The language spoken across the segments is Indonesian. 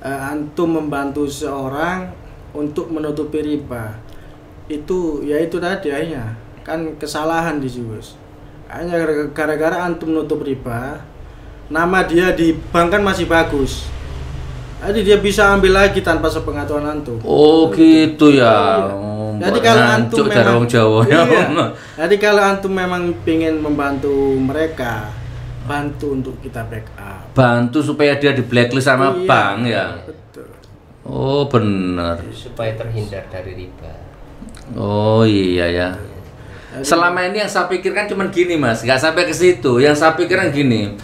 antum membantu seorang untuk menutupi riba, itu ya itu tadi hanya kan kesalahan di situ. Hanya gara-gara antum menutup riba, nama dia di bank kan masih bagus. Jadi dia bisa ambil lagi tanpa sepengetahuan antum. Oh gitu ya. Jadi kalau antum memang iya. Jadi kalau antum memang ingin membantu mereka, bantu untuk kita backup. Bantu supaya dia di blacklist sama bank ya. Betul. Oh benar. Supaya terhindar dari riba. Oh iya ya. Selama ini yang saya pikirkan cuman gini mas, nggak sampai ke situ. Yang saya pikirkan gini.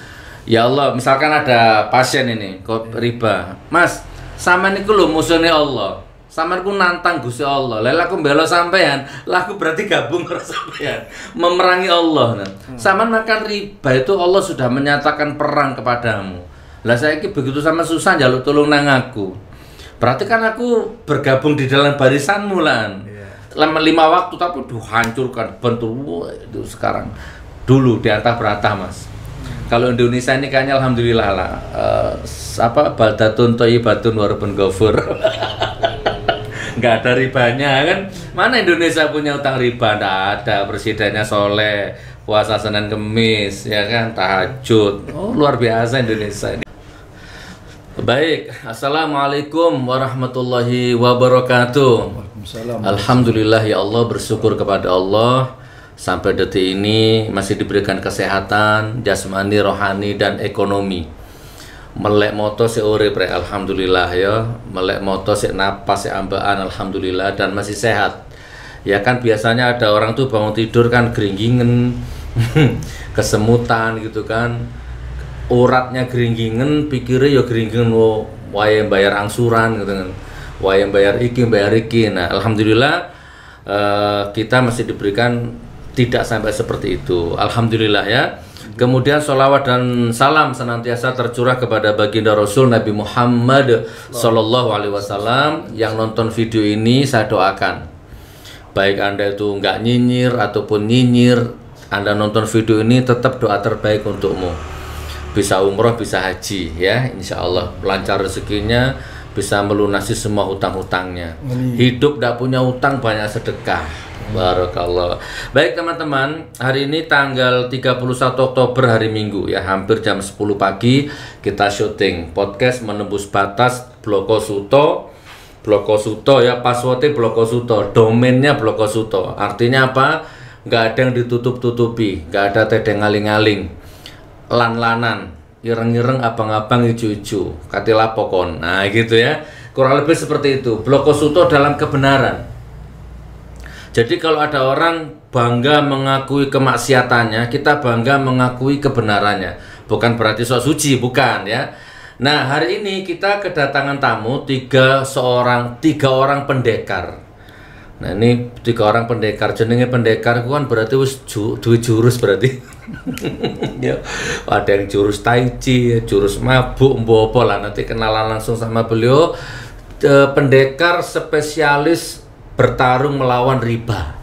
Ya Allah, misalkan ada pasien ini kok riba, mas, sama niku lho musuhnya Allah, sama niku nantang Gusti Allah, lela aku bela sampean, lah aku berarti gabung karo sampean, memerangi Allah. Nah, sama makan riba itu Allah sudah menyatakan perang kepadamu. Lah saya ini begitu sama susah jaluk tolong nang aku, berarti kan aku bergabung di dalam barisanmu lan. Lama 5 waktu tapi hancurkan bentuk itu sekarang. Dulu diantah beratah mas. Kalau Indonesia ini kayaknya alhamdulillah lah baldatun thayyibatun warabun ghafur. Nggak ada ribanya kan. Mana Indonesia punya utang riba? Nggak ada. Presidennya soleh, puasa Senin Kemis ya kan, tahajud. Oh luar biasa Indonesia ini. Baik, assalamualaikum warahmatullahi wabarakatuh. Alhamdulillah ya Allah, bersyukur kepada Allah sampai detik ini masih diberikan kesehatan jasmani, rohani dan ekonomi. Melek moto si urip rek alhamdulillah ya, melek moto si napas si ambaan alhamdulillah dan masih sehat. Ya kan biasanya ada orang tuh bangun tidur kan geringgingen, kesemutan gitu kan. Uratnya geringgingen, pikirnya ya geringgingen wae bayar angsuran gitu kan. Wae bayar iki. Nah, alhamdulillah kita masih diberikan tidak sampai seperti itu, alhamdulillah ya. Kemudian sholawat dan salam senantiasa tercurah kepada baginda Rasul Nabi Muhammad Sallallahu Alaihi Wasallam. Yang nonton video ini saya doakan, baik anda itu nggak nyinyir ataupun nyinyir, anda nonton video ini tetap doa terbaik untukmu, bisa umroh bisa haji ya, insya Allah lancar rezekinya, bisa melunasi semua hutang-hutangnya. Hidup tidak punya hutang, banyak sedekah. Barakallah. Baik teman-teman, hari ini tanggal 31 Oktober hari Minggu ya, hampir jam 10 pagi kita syuting podcast Menembus Batas Blokosuto. Blokosuto ya, passwordnya Blokosuto, domainnya Blokosuto. Artinya apa? Nggak ada yang ditutup-tutupi, nggak ada tedeng aling-aling, lan-lanan, ireng-ireng, abang-abang, ijo-ijo, katilah pokon. Nah gitu ya, kurang lebih seperti itu. Blokosuto dalam kebenaran. Jadi kalau ada orang bangga mengakui kemaksiatannya, kita bangga mengakui kebenarannya. Bukan berarti sok suci, bukan ya. Nah hari ini kita kedatangan tamu tiga orang pendekar. Nah ini 3 orang pendekar. Jenenge pendekar kan berarti wis duwe jurus berarti. Ya, ada yang jurus tai chi, jurus mabuk, mbopo lah. Nanti kenalan langsung sama beliau. Pendekar spesialis bertarung melawan riba.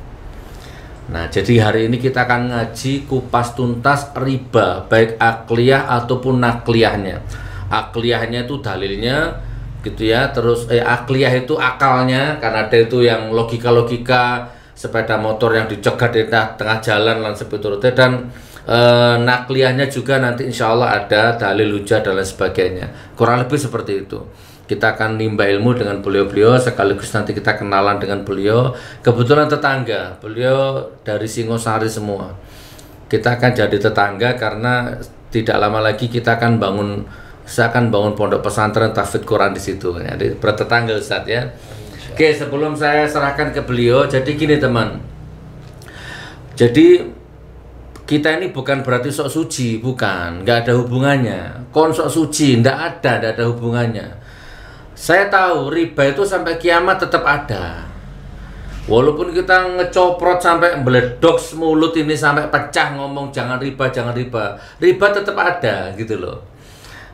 Nah, jadi hari ini kita akan ngaji kupas tuntas riba, baik akliyah ataupun nakliyahnya. Akliyahnya itu dalilnya gitu ya, terus akliyah itu akalnya, karena ada itu yang logika-logika, sepeda motor yang dicegat di tengah jalan dan seperti itu, dan nakliyahnya juga nanti insya Allah ada dalil hujah dan lain sebagainya. Kurang lebih seperti itu. Kita akan nimba ilmu dengan beliau-beliau, sekaligus nanti kita kenalan dengan beliau. Kebetulan tetangga, beliau dari Singosari semua. Kita akan jadi tetangga karena tidak lama lagi saya akan bangun pondok pesantren tahfidz Quran di situ. Jadi bertetangga Ustaz ya. Oke, sebelum saya serahkan ke beliau, jadi gini teman. Jadi kita ini bukan berarti sok suci, bukan, nggak ada hubungannya. Kon sok suci, nggak ada hubungannya. Saya tahu riba itu sampai kiamat tetap ada. Walaupun kita ngecoprot sampai meledok mulut ini sampai pecah ngomong jangan riba, riba tetap ada gitu loh.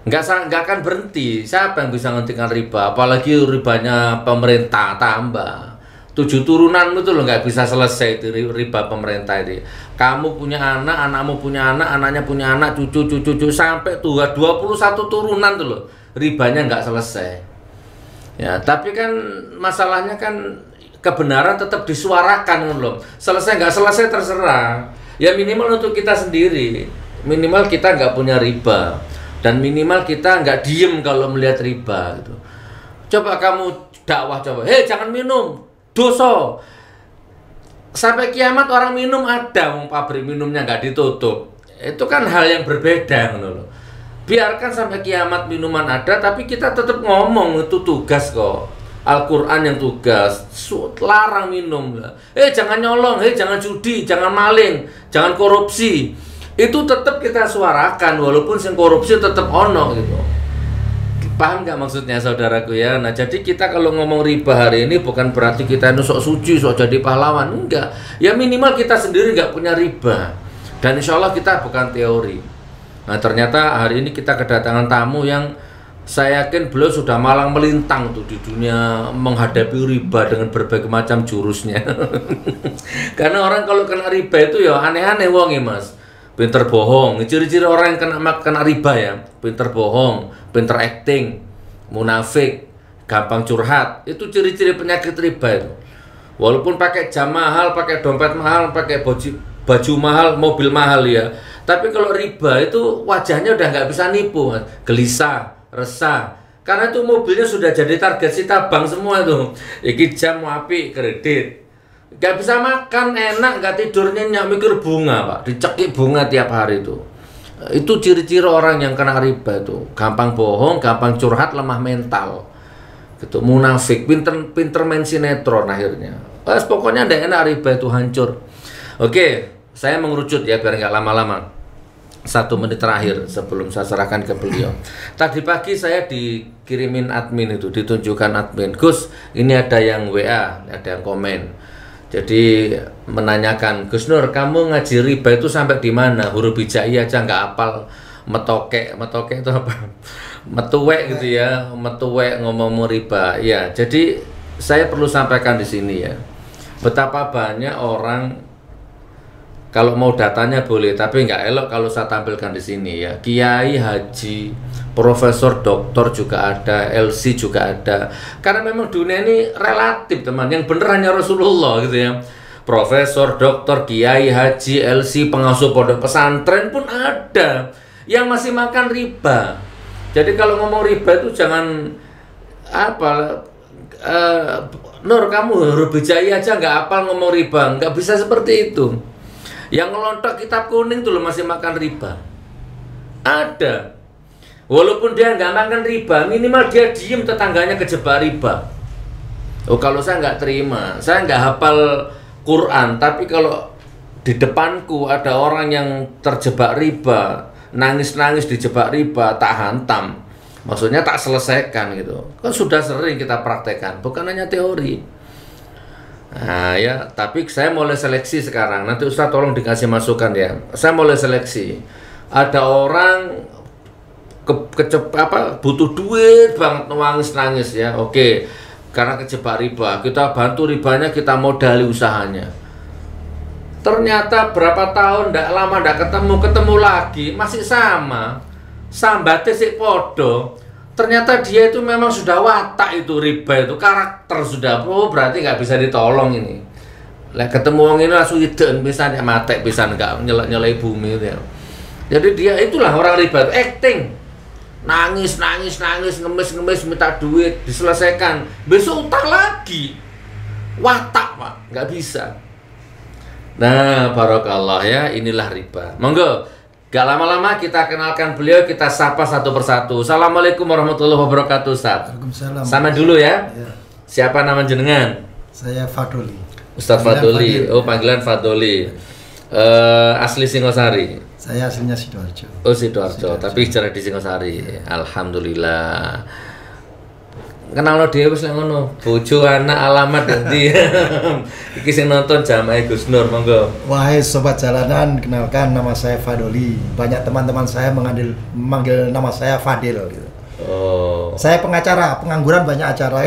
Nggak akan berhenti. Siapa yang bisa menghentikan riba? Apalagi ribanya pemerintah tambah 7 turunan itu loh, nggak bisa selesai itu riba pemerintah ini. Kamu punya anak, anakmu punya anak, anaknya punya anak, cucu sampai tuh 21 turunan tuh loh, ribanya nggak selesai. Ya, tapi kan masalahnya kan kebenaran tetap disuarakan loh. Selesai nggak selesai terserah. Ya minimal untuk kita sendiri. Minimal kita nggak punya riba. Dan minimal kita nggak diem kalau melihat riba gitu. Coba kamu dakwah coba, hei jangan minum, dosa. Sampai kiamat orang minum ada, pabrik minumnya nggak ditutup. Itu kan hal yang berbeda loh. Biarkan sampai kiamat minuman ada, tapi kita tetap ngomong, itu tugas kok. Al-Quran yang tugas, larang minum. Jangan nyolong, jangan judi, jangan maling, jangan korupsi. Itu tetap kita suarakan, walaupun yang korupsi tetap ono gitu. Paham nggak maksudnya saudaraku ya? Nah jadi kita kalau ngomong riba hari ini bukan berarti kita ini sok suci, sok jadi pahlawan. Enggak, ya minimal kita sendiri nggak punya riba. Dan insya Allah kita bukan teori. Nah ternyata hari ini kita kedatangan tamu yang saya yakin beliau sudah malang melintang tuh di dunia menghadapi riba dengan berbagai macam jurusnya. Karena orang kalau kena riba itu ya aneh-aneh wong ya mas. Pinter bohong, ciri-ciri orang yang kena riba ya, pinter bohong, pinter acting, munafik, gampang curhat. Itu ciri-ciri penyakit riba itu. Walaupun pakai jam mahal, pakai dompet mahal, pakai baju mahal, mobil mahal ya. Tapi kalau riba itu wajahnya udah nggak bisa nipu, gelisah, resah. Karena itu mobilnya sudah jadi target sita bank semua tuh. Iki jam api kredit. Gak bisa makan enak, gak tidur nyenyak, mikir bunga pak, dicekik bunga tiap hari itu. Itu ciri-ciri orang yang kena riba itu, gampang bohong, gampang curhat, lemah mental, gitu, munafik, pinter main sinetron akhirnya. Pokoknya ada enak riba itu hancur. Oke, saya mengerucut ya biar nggak lama-lama. 1 menit terakhir sebelum saya serahkan ke beliau. Tadi pagi saya dikirimin admin itu, ditunjukkan admin, Gus, ini ada yang WA, ada yang komen. Jadi menanyakan, Gus Nur, kamu ngaji riba itu sampai di mana? Huruf hijaiyah aja nggak hafal. Metokek itu apa? Metuwek gitu ya, metuwek ngomong riba. Ya, jadi saya perlu sampaikan di sini ya, betapa banyak orang kalau mau datanya boleh, tapi nggak elok kalau saya tampilkan di sini ya. Kiai, haji, profesor, doktor juga ada, LC juga ada. Karena memang dunia ini relatif teman. Yang bener hanya Rasulullah gitu ya. Profesor, doktor, kiai, haji, LC, pengasuh pondok pesantren pun ada yang masih makan riba. Jadi kalau ngomong riba itu jangan apa, Nur kamu huruf hijaiyah aja nggak hafal ngomong riba, nggak bisa seperti itu. Yang ngelontok kitab kuning tuh lo masih makan riba. Ada. Walaupun dia nggak makan riba, minimal dia diem, tetangganya kejebak riba. Oh kalau saya nggak terima, saya nggak hafal Quran, tapi kalau di depanku ada orang yang terjebak riba, nangis-nangis dijebak riba, tak hantam. Maksudnya tak selesaikan gitu. Kan sudah sering kita praktekkan, bukan hanya teori. Nah ya, tapi saya mulai seleksi sekarang. Nanti Ustaz tolong dikasih masukan ya. Saya mulai seleksi. Ada orang butuh duit banget, nangis ya. Oke, karena kejebak riba, kita bantu ribanya, kita modali usahanya. Ternyata berapa tahun ndak lama ndak ketemu lagi, masih sama. Sambatnya sik podo. Ternyata dia itu memang sudah watak itu riba itu, karakter sudah, oh berarti nggak bisa ditolong ini. Lah ketemu orang ini langsung iden, misalnya matek, bisa nggak nyelai bumi itu ya. Jadi dia itulah orang riba itu, acting, nangis, ngemis, minta duit, diselesaikan, besok utang lagi, watak pak, nggak bisa. Nah barokallah ya, inilah riba. Monggo. Gak lama-lama kita kenalkan beliau, kita sapa satu persatu. Assalamualaikum warahmatullahi wabarakatuh, Ustaz. Waalaikumsalam. Sama dulu ya. Siapa nama jenengan? Saya Fadoli. Ustaz Fadoli. Oh, panggilan Fadoli. Asli Singosari. Saya aslinya Sidoarjo. Oh, Sidoarjo, tapi bicara di Singosari. Alhamdulillah. Kenal lo dia wis ngono. Bojo, anak, alamat nanti. Iki sing nonton jamaah Gus Nur, monggo. Wahai sobat jalanan, kenalkan nama saya Fadoli. Banyak teman-teman saya memanggil nama saya Fadil gitu. Oh. Saya pengacara, pengangguran banyak acara.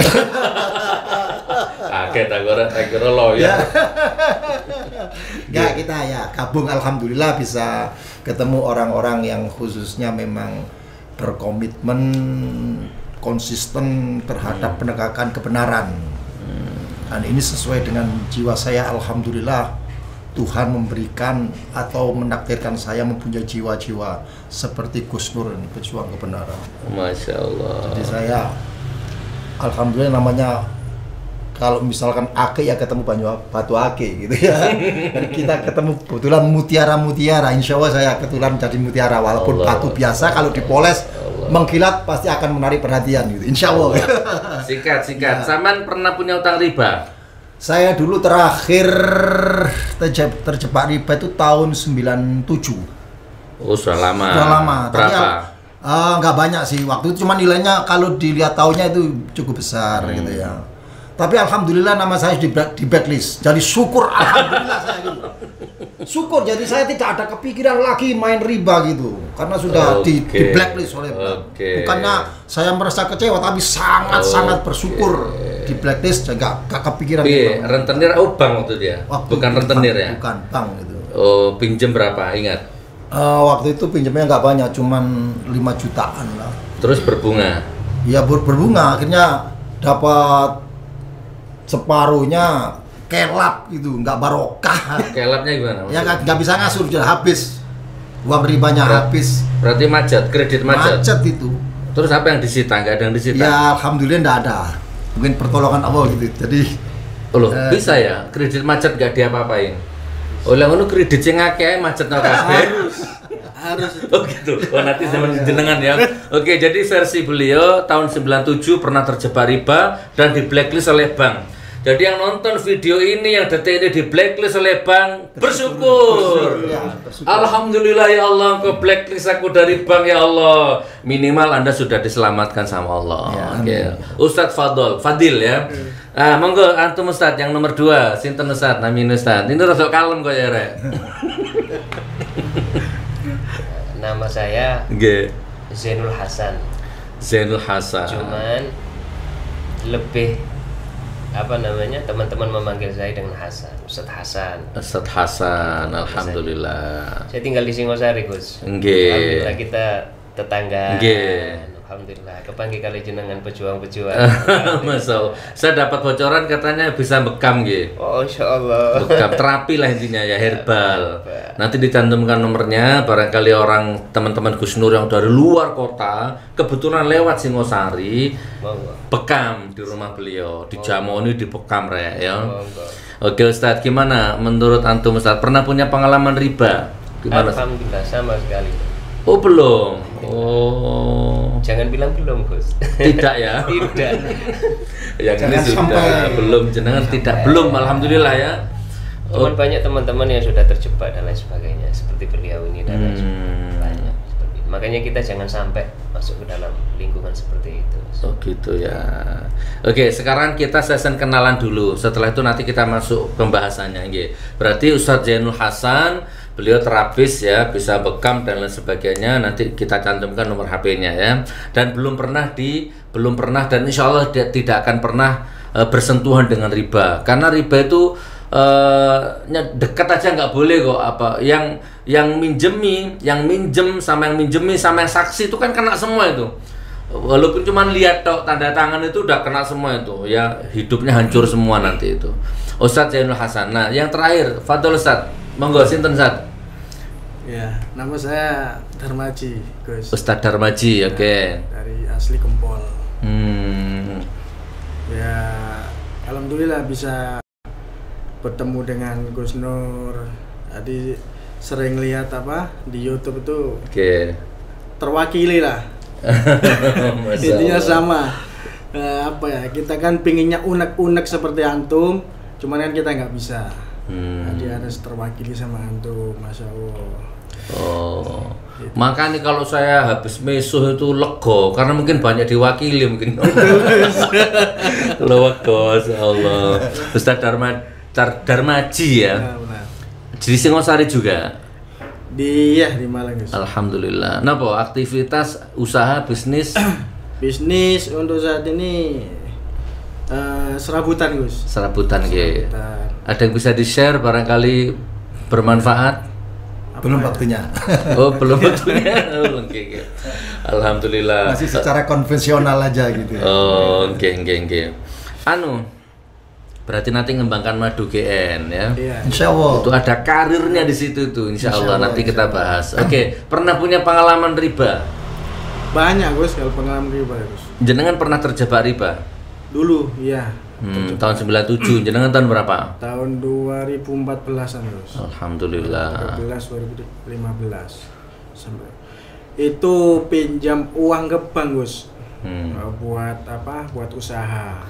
Kaget aku lo ya. Enggak, kita ya gabung, alhamdulillah bisa ketemu orang-orang yang khususnya memang berkomitmen konsisten terhadap penegakan kebenaran. Dan ini sesuai dengan jiwa saya. Alhamdulillah Tuhan memberikan atau menakdirkan saya mempunyai jiwa-jiwa seperti Gus Nur ini, pejuang kebenaran. Masya Allah. Jadi saya alhamdulillah, namanya kalau misalkan ake ya ketemu batu ake gitu ya. Dan kita ketemu kebetulan mutiara, insya Allah saya kebetulan jadi mutiara, walaupun Allah. batu biasa kalau dipoles mengkilat pasti akan menarik perhatian gitu, insya Allah. Sikat. Saman pernah punya utang riba? Saya dulu terakhir terjebak riba itu tahun 97. Oh, sudah lama. Sudah lama. Berapa? Nggak banyak sih waktu itu, cuma nilainya kalau dilihat tahunnya itu cukup besar gitu ya. Tapi alhamdulillah nama saya di blacklist. Jadi syukur alhamdulillah saya gitu. Syukur, jadi saya tidak ada kepikiran lagi main riba gitu. Karena sudah di blacklist oleh bank. Bukannya saya merasa kecewa, tapi sangat bersyukur di blacklist, nggak kepikiran. Rentenir bank waktu dia? Bukan rentenir ya? Bukan, bank gitu. Oh, pinjem berapa? Ingat? Waktu itu pinjamnya nggak banyak, cuman 5 jutaan lah. Terus berbunga? Ya berbunga, akhirnya dapat separuhnya kelap gitu, nggak barokah. Kelapnya gimana? Ya nggak bisa ngasur, sudah habis. Uang ribanya habis. Berarti macet, kredit macet? Macet itu. Terus apa yang disita? Nggak ada yang disita? Ya alhamdulillah nggak ada. Mungkin pertolongan Allah gitu. Jadi loh, bisa ya? Kredit macet nggak diapa-apain? Oleh ngono kredit sing akeh macet nang kabeh. Harus. Oh gitu. Oh nanti zaman jenengan ya. Oke, jadi versi beliau tahun 97 pernah terjebak riba dan di blacklist oleh bank. Jadi yang nonton video ini, yang detik ini di blacklist oleh bank, bersyukur. Alhamdulillah ya Allah, Engkau blacklist aku dari bank ya Allah. Minimal Anda sudah diselamatkan sama Allah. Ya, Ustadz Fadil ya. Monggo antum Ustadz yang nomor 2, sinten Ustadz, namin Ustadz. Ini rada kalem kok ya rek. Nama saya Nggih. Zainul Hasan. Zainul Hasan. Cuman lebih teman-teman memanggil saya dengan Hasan, Ustadz Hasan. Ustadz Hasan, alhamdulillah. Saya tinggal di Singosari, Gus. Nggih. Alhamdulillah kita tetangga. Nggih. Alhamdulillah kepanggil kali jenengan pejuang-pejuang. Masya Allah. Saya dapat bocoran katanya bisa bekam gitu. Oh, insya Allah. Bekam terapi lah intinya ya, herbal. Nanti dicantumkan nomornya, barangkali orang teman-teman Gus Nur yang dari luar kota kebetulan lewat Singosari, bekam di rumah beliau, dijamu ini dibekam rek ya. Oke Ustadz, gimana menurut antum Ustadz? Pernah punya pengalaman riba? Gimana? Alhamdulillah sama sekali. Oh belum. Oh. Jangan bilang belum, Gus. Tidak ya. Tidak. Yang ini sudah belum, jenengan tidak belum, alhamdulillah ya. Cuman banyak teman-teman yang sudah terjebak dan lain sebagainya, seperti beliau ini dan lain sebagainya. Banyak seperti itu. Makanya kita jangan sampai masuk ke dalam lingkungan seperti itu. Oh gitu ya. Oke, sekarang kita session kenalan dulu. Setelah itu nanti kita masuk pembahasannya. Berarti Ustadz Zainul Hasan, beliau terapis ya, bisa bekam dan lain sebagainya. Nanti kita cantumkan nomor HP-nya ya. Dan belum pernah dan insya Allah tidak akan pernah bersentuhan dengan riba. Karena riba itu dekat aja nggak boleh kok. Yang minjem sama yang saksi itu kan kena semua itu. Walaupun cuma lihat tok tanda tangan itu udah kena semua itu ya, hidupnya hancur semua nanti itu. Ustadz Zainul Hasan. Nah, yang terakhir, Fadol Ustadz. Monggo sinten Ustadz? Ya, nama saya Darmaji, Gus. Ustadz Darmaji, oke. Dari asli Kempol. Ya, alhamdulillah bisa bertemu dengan Gus Nur. Tadi sering lihat di YouTube itu. Oke. Terwakili lah. Intinya sama. Kita kan pinginnya unek-unek seperti antum, cuman kan kita nggak bisa. Jadi harus terwakili sama antum, masya Allah. Oh, gitu. Makanya kalau saya habis mesuh itu lego, karena mungkin banyak diwakili mungkin. Lego, Allah. Ustadz Darmaji ya. Di Singosari juga. Di Malang. Alhamdulillah. Napa aktivitas usaha bisnis? Bisnis untuk saat ini serabutan, Gus. Serabutan ge. Ada yang bisa di-share barangkali bermanfaat? Belum waktunya. Oh, belum waktunya. Oke. Alhamdulillah. Masih secara konvensional aja gitu ya. Oh, oke. Berarti nanti ngembangkan madu GN ya. Iya. Insya Allah. Itu ada karirnya di situ tuh, insya Allah nanti kita bahas. Iya. Oke, pernah punya pengalaman riba? Banyak Gus kalau pengalaman riba Gus. Jenengan pernah terjebak riba? Dulu, iya. Tahun 97, jenengan tahun berapa? Tahun 2014-an Gus. Alhamdulillah. 2015 sampai itu pinjam uang ke bank Gus. Buat apa? Buat usaha.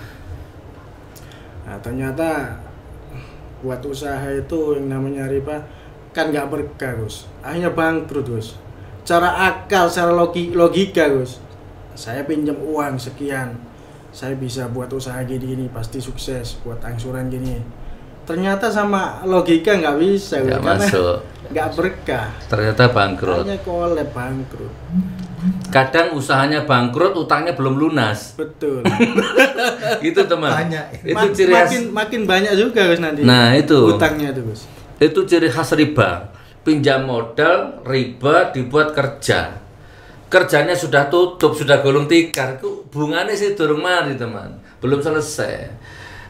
Nah, ternyata buat usaha itu yang namanya riba kan nggak berkah Gus. Akhirnya bangkrut Gus. Cara akal, secara logika Gus. Saya pinjam uang sekian, saya bisa buat usaha gini pasti sukses, buat angsuran gini. Ternyata sama logika nggak bisa, Nggak karena masuk. nggak berkah. Ternyata bangkrut. Hanya kolab bangkrut. Kadang usahanya bangkrut, utangnya belum lunas. Betul. Itu teman. Banyak. Itu ciri khas. makin banyak juga Gus nanti. Nah, itu. Utangnya itu Gus. Itu ciri khas riba. Pinjam modal, riba dibuat kerja. Kerjanya sudah tutup, sudah gulung tikar. Bunganya sih durung mari teman. Belum selesai.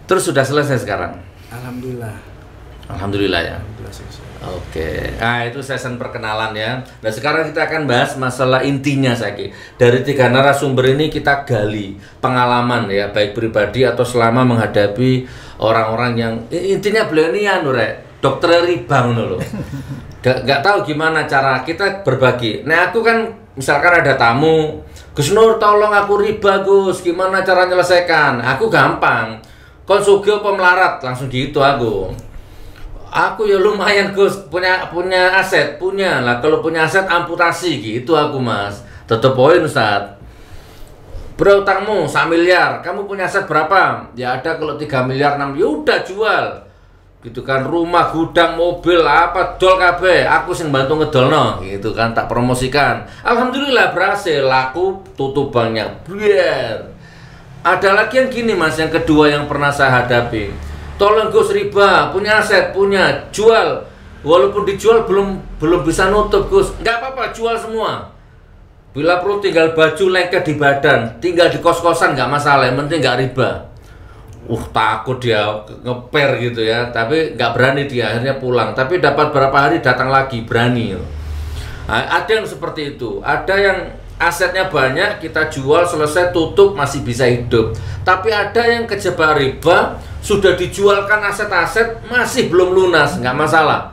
Terus sudah selesai sekarang. Alhamdulillah. Alhamdulillah ya. Alhamdulillah selesai. Oke, nah itu session perkenalan ya. Nah sekarang kita akan bahas masalah intinya Saki. Dari 3 narasumber ini kita gali pengalaman ya, baik pribadi atau selama menghadapi orang-orang yang intinya beliau ini dokter riba loh. Gak tahu gimana cara kita berbagi. Nah aku kan misalkan ada tamu, Gus Nur tolong aku riba Gus, gimana cara menyelesaikan? Aku gampang. Konsugi apa melarat langsung gitu aku. Aku ya lumayan Gus, punya aset, punya lah. Kalau punya aset amputasi gitu aku Mas. Tetep poin Ustaz. Bro utangmu 1 miliar, kamu punya aset berapa? Ya ada kalau 3 miliar 6, ya udah jual. Gitu kan, rumah, gudang, mobil, apa dol kabeh, aku sing bantu ngedolno, gitu kan, tak promosikan. Alhamdulillah berhasil, laku, tutup banknya. Biar. Ada lagi yang gini Mas, yang kedua yang pernah saya hadapi. Tolong Gus riba, punya aset, punya, jual. Walaupun dijual belum bisa nutup Gus. Nggak apa-apa, jual semua. Bila perlu tinggal baju lengket di badan, tinggal di kos-kosan nggak masalah, yang penting nggak riba. Takut dia ngeper gitu ya, tapi nggak berani dia, akhirnya pulang. Tapi dapat berapa hari datang lagi, berani. Nah, ada yang seperti itu, ada yang asetnya banyak, kita jual, selesai, tutup, masih bisa hidup. Tapi ada yang kejebak riba, sudah dijualkan aset-aset, masih belum lunas, nggak masalah.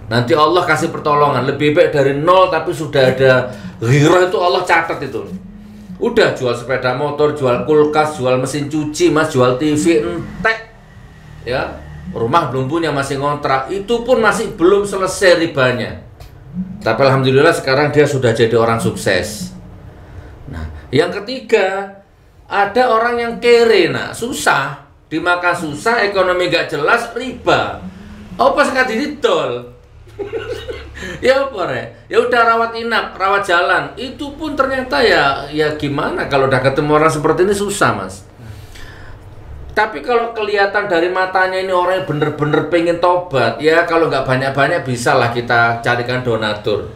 Nanti Allah kasih pertolongan, lebih baik dari nol, tapi sudah ada ghirah itu Allah catat itu. Udah jual sepeda motor, jual kulkas, jual mesin cuci, Mas, jual TV, entek. Ya, rumah belum punya, masih ngontrak, itu pun masih belum selesai ribanya. Tapi alhamdulillah sekarang dia sudah jadi orang sukses. Nah, yang ketiga, ada orang yang kere, nah susah, dimakan susah, ekonomi gak jelas, riba. Apa sekali ditol? Ya apa ya udah rawat inap, rawat jalan, itu pun ternyata ya gimana kalau udah ketemu orang seperti ini susah Mas. Tapi kalau kelihatan dari matanya ini orang yang bener-bener pengen tobat, ya kalau nggak banyak-banyak bisa lah kita carikan donatur.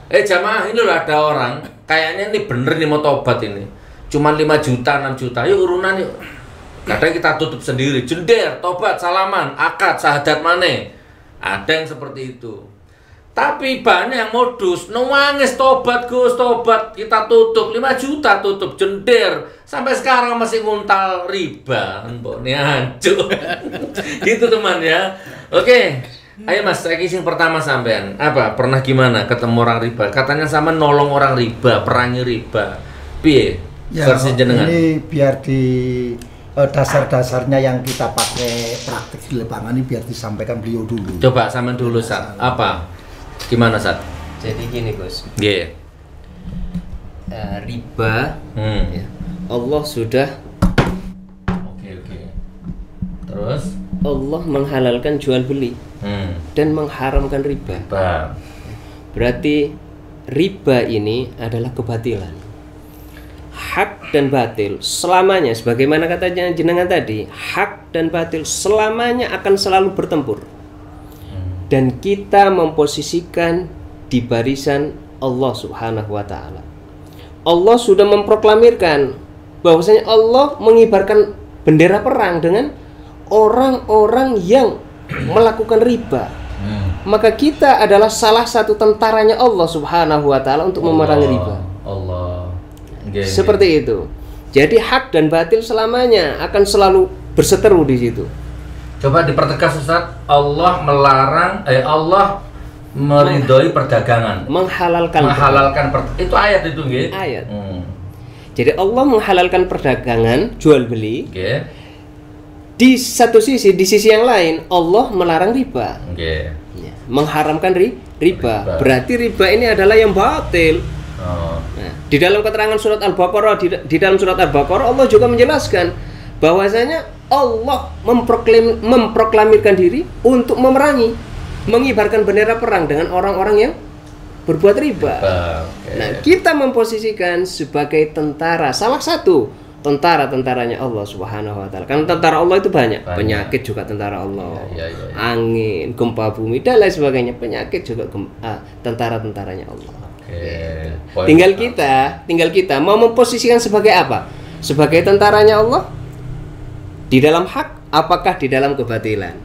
Jamaah ini loh ada orang, kayaknya ini bener nih mau tobat ini, cuman 5 juta, 6 juta, yuk urunan yuk. Kadang kita tutup sendiri, jender, tobat, salaman, akad, syahadat maneh. Ada yang seperti itu. Tapi banyak yang modus, nangis tobat Gus, tobat, kita tutup 5 juta, tutup jender, sampai sekarang masih nguntal riba, ini hancur. Gitu teman ya. Oke, ayo Mas, saya kisah pertama sampean. Apa? Pernah gimana ketemu orang riba? Katanya sama nolong orang riba, perangi riba. Piye? Ya, versi jenengan. ini biar di dasar-dasarnya yang kita pakai praktik di lapangan ini biar disampaikan beliau dulu. Coba sama dulu Sat. Apa? Gimana Sat? Jadi gini Gus. Yeah. Riba, ya, Allah sudah. Oke. Terus? Allah menghalalkan jual beli dan mengharamkan riba. Berarti riba ini adalah kebatilan. Hak dan batil selamanya, sebagaimana katanya jenengan tadi, hak dan batil selamanya akan selalu bertempur. Dan kita memposisikan di barisan Allah Subhanahu wa ta'ala. Allah sudah memproklamirkan bahwasanya Allah mengibarkan bendera perang dengan orang-orang yang melakukan riba. Maka kita adalah salah satu tentaranya Allah Subhanahu wa taala untuk memerangi riba. Allah. Seperti itu. Jadi hak dan batil selamanya akan selalu berseteru di situ. Coba dipertegas Ustaz, Allah melarang Allah meridhoi perdagangan. Menghalalkan itu ayat itu nggih? Ayat. Jadi Allah menghalalkan perdagangan, jual beli. Okay. Di satu sisi, di sisi yang lain Allah melarang riba. Okay. Ya, mengharamkan riba. Berarti riba ini adalah yang batil. Nah, di dalam keterangan surat Al-Baqarah, di dalam surat Al-Baqarah Allah juga menjelaskan bahwasanya Allah memproklamirkan diri untuk memerangi, mengibarkan bendera perang dengan orang-orang yang berbuat riba. Okay. Nah, kita memposisikan sebagai tentara, salah satu tentara-tentaranya Allah Subhanahu wa taala. Karena tentara Allah itu banyak. Penyakit juga tentara Allah. Ya. Angin, gempa bumi dan lain sebagainya, penyakit juga tentara-tentaranya Allah. Okay. Tinggal kita mau memposisikan sebagai apa? Sebagai tentaranya Allah di dalam hak, apakah di dalam kebatilan?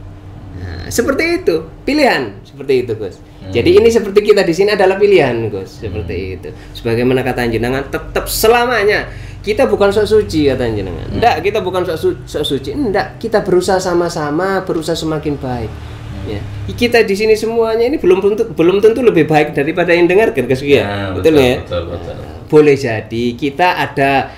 Nah, seperti itu, pilihan seperti itu, Gus. Jadi ini seperti kita di sini adalah pilihan, Gus, seperti itu. Sebagaimana kata jenengan, tetap selamanya kita bukan sok suci, kata jenengan. Enggak, kita bukan sok suci. Enggak, kita berusaha sama-sama, berusaha semakin baik. Ya. Kita di sini semuanya ini belum tentu lebih baik daripada yang dengarkan, Gus. Betul ya? Betul. Boleh jadi kita ada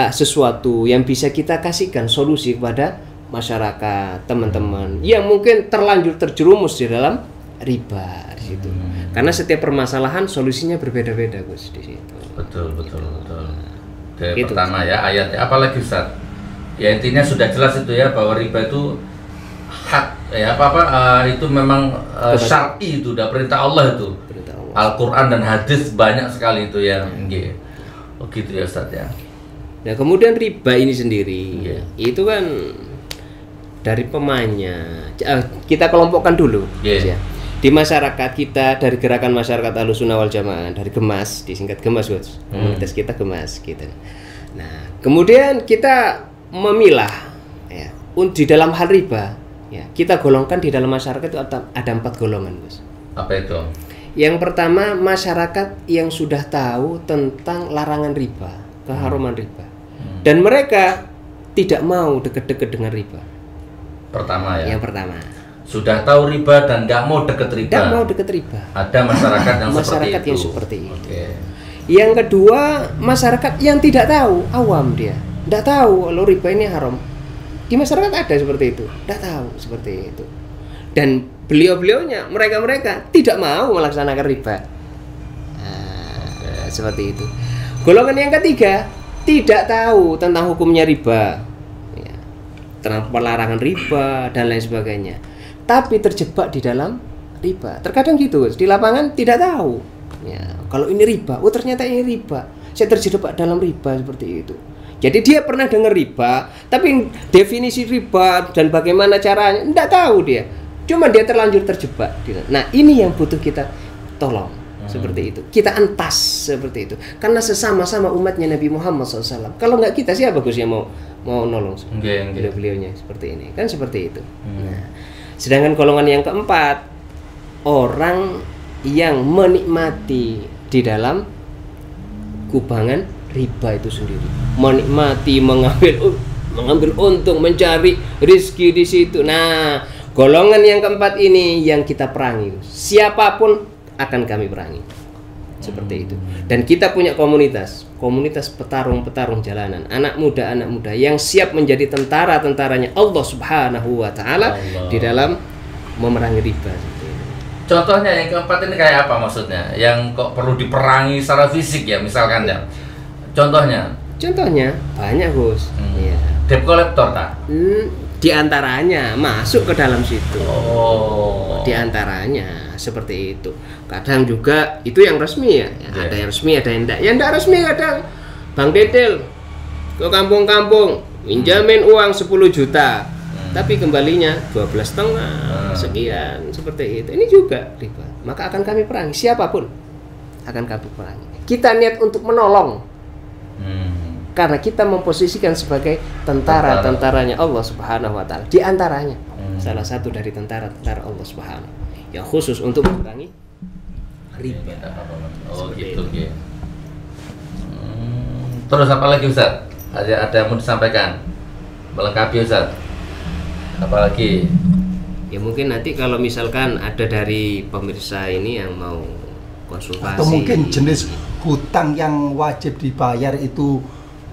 sesuatu yang bisa kita kasihkan solusi kepada masyarakat, teman-teman yang mungkin terlanjur terjerumus di dalam riba di situ. Karena setiap permasalahan solusinya berbeda-beda, Gus, di situ. Betul. Gitu, pertama ya ayatnya, apalagi Ustaz? Ya intinya sudah jelas itu ya bahwa riba itu hak ya itu memang syar'i, itu udah perintah Allah itu. Al-Qur'an dan hadis banyak sekali itu yang oh gitu ya Ustaz ya. Nah, kemudian riba ini sendiri itu kan dari pemainnya. Kita kelompokkan dulu ya. Di masyarakat kita, dari gerakan masyarakat Ahlussunnah wal Jamaah, dari Gemas, disingkat Gemas, komunitas kita Gemas gitu. Nah, kemudian kita memilah ya, di dalam hal riba ya, kita golongkan di dalam masyarakat itu ada 4 golongan, Gus. Apa itu? Yang pertama, masyarakat yang sudah tahu tentang larangan riba, keharuman riba. Dan mereka tidak mau deket-deket dengan riba. Pertama ya. Yang pertama. Sudah tahu riba dan nggak mau deket riba. Nggak mau deket riba. Ada masyarakat yang seperti itu. Okay. Yang kedua, masyarakat yang tidak tahu, awam dia. Nggak tahu kalau riba ini haram. Di masyarakat ada seperti itu. Nggak tahu seperti itu. Dan beliau-beliaunya, mereka-mereka tidak mau melaksanakan riba. Nah, seperti itu. Golongan yang ketiga, tidak tahu tentang hukumnya riba ya, tentang pelarangan riba dan lain sebagainya, tapi terjebak di dalam riba. Terkadang gitu, di lapangan tidak tahu ya, kalau ini riba, oh ternyata ini riba, saya terjebak dalam riba seperti itu. Jadi dia pernah dengar riba, tapi definisi riba dan bagaimana caranya tidak tahu dia, cuma dia terlanjur terjebak. Nah, ini yang butuh kita tolong. Seperti itu, kita entas seperti itu, karena sesama-sama umatnya Nabi Muhammad SAW. Kalau nggak kita, siapa Gus yang mau nolong beliau-beliaunya seperti ini, kan seperti itu. Nah, sedangkan golongan yang keempat, orang yang menikmati di dalam kubangan riba itu sendiri, menikmati, mengambil untung, mencari rizki di situ. Nah, golongan yang keempat ini yang kita perangi, siapapun akan kami perangi seperti itu. Dan kita punya komunitas petarung jalanan, anak muda yang siap menjadi tentaranya Allah Subhanahu wa taala di dalam memerangi riba. Contohnya yang keempat ini kayak apa maksudnya? Yang kok perlu diperangi secara fisik ya, misalkan ya. Contohnya banyak, Gus. Ya. Debt collector tak? Di antaranya masuk ke dalam situ. Di antaranya seperti itu. Kadang juga itu yang resmi ya. Ada yang resmi, ada yang enggak. Yang enggak resmi kadang Bang Dedel ke kampung-kampung minjamin uang 10 juta. Tapi kembalinya 12,5 sekian seperti itu. Ini juga riba. Maka akan kami perangi, siapapun akan kami perangi. Kita niat untuk menolong Karena kita memposisikan sebagai tentaranya Allah Subhanahu wa taala. Di antaranya salah satu dari tentara-tentara Allah Subhanahu yang khusus untuk mengurangi riba. Oh gitu ya. Terus apa lagi Ustaz? Ada yang mau disampaikan? Melengkapi Ustaz? Apalagi? Ya mungkin nanti kalau misalkan ada dari pemirsa ini yang mau konsultasi atau mungkin jenis hutang yang wajib dibayar itu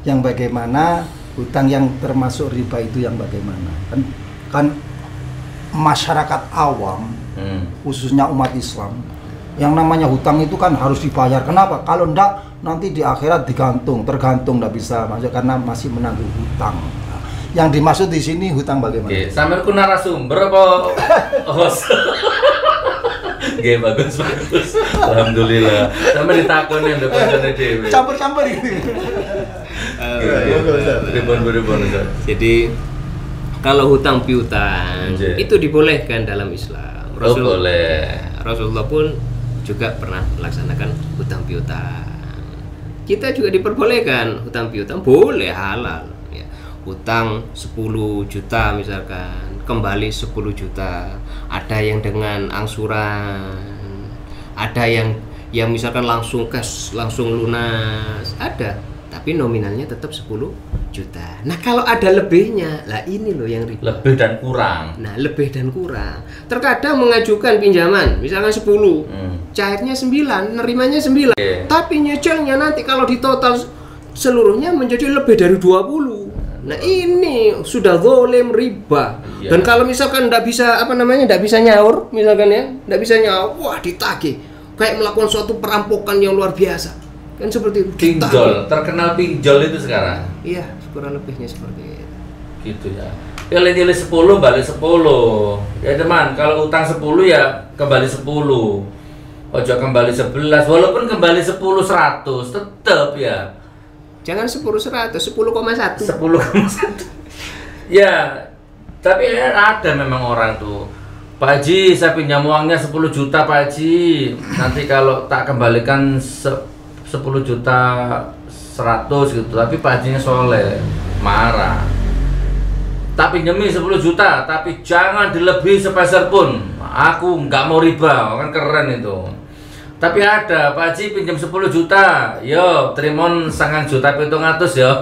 yang bagaimana, hutang yang termasuk riba itu yang bagaimana, kan masyarakat awam khususnya umat Islam yang namanya hutang itu kan harus dibayar. Kenapa? Kalau enggak nanti di akhirat tergantung enggak bisa masuk karena masih menanggung hutang. Yang dimaksud di sini hutang bagaimana? Oke, sampean ku narasumber apa host? Oke, bagus. Alhamdulillah. Sampai ditakoni ndek kancane dhewe. Campur-campur gitu. Ribon. Jadi kalau hutang piutang itu dibolehkan dalam Islam. Rasulullah pun juga pernah melaksanakan hutang piutang. Kita juga diperbolehkan hutang piutang, boleh, halal ya. Hutang 10 juta misalkan, kembali 10 juta. Ada yang dengan angsuran, ada yang misalkan langsung cash, langsung lunas, ada. Tapi nominalnya tetap 10 juta. Nah kalau ada lebihnya, lah ini loh yang riba. Lebih dan kurang. Nah lebih dan kurang. Terkadang mengajukan pinjaman, misalkan 10, cairnya 9, nerimanya 9. Tapi nyicilnya nanti kalau ditotal seluruhnya menjadi lebih dari 20. Nah ini sudah zalim, riba. Dan kalau misalkan nggak bisa nggak bisa nyaur, misalkan ya, nggak bisa nyaur, wah ditagih. Kayak melakukan suatu perampokan yang luar biasa. Kan seperti itu. Pinjol, terkenal pinjol itu sekarang. Iya, kurang lebihnya seperti itu. Gitu ya. Nilai 10 balik 10. Ya teman, kalau utang 10 ya kembali 10. Ojo kembali 11, walaupun kembali 10 100 tetap ya. Jangan 10 100, 10,1. 10,1. Ya, tapi ada memang orang tuh. Pak Haji, saya pinjam uangnya 10 juta Pak Haji. Nanti kalau tak kembalikan 10 juta 100 gitu, tapi Pak Hajinya soleh, marah. Tak pinjemi 10 juta, tapi jangan dilebihi sepeser pun. Aku nggak mau riba, kan keren itu. Tapi ada Pak Haji pinjam 10 juta, yo trimon 9 juta 700 yo.